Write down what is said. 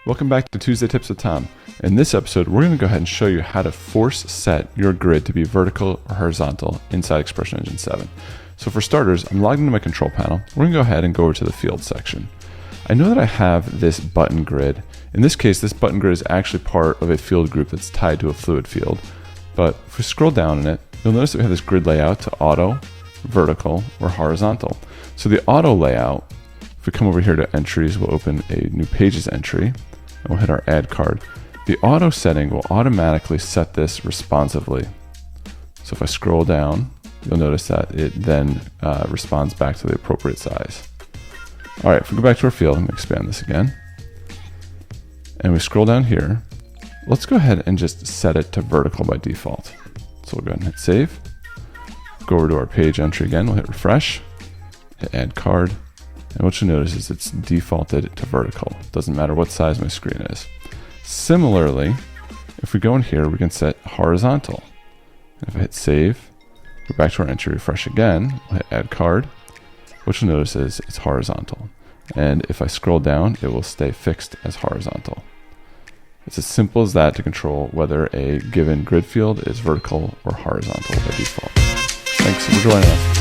Welcome back to Tuesday Tips with Tom. In this episode, we're going to go ahead and show you how to force set your grid to be vertical or horizontal inside ExpressionEngine 7. So for starters, I'm logged into my control panel. We're going to go ahead and go over to the field section. I know that I have this button grid. In this case, this button grid is actually part of a field group that's tied to a fluid field. But if we scroll down in it, you'll notice that we have this grid layout to auto, vertical, or horizontal. So the auto layout, if we come over here to entries, we'll open a new pages entry. And we'll hit our add card. The auto setting will automatically set this responsively. So if I scroll down, you'll notice that it then responds back to the appropriate size. All right, if we go back to our field, I'm gonna expand this again. And we scroll down here, let's go ahead and just set it to vertical by default. So we'll go ahead and hit save. Go over to our page entry again, we'll hit refresh, hit add card. And what you'll notice is it's defaulted to vertical. Doesn't matter what size my screen is. Similarly, if we go in here, we can set horizontal. And if I hit save, go back to our entry, refresh again, we'll hit add card. What you'll notice is it's horizontal. And if I scroll down, it will stay fixed as horizontal. It's as simple as that to control whether a given grid field is vertical or horizontal by default. Thanks for joining us.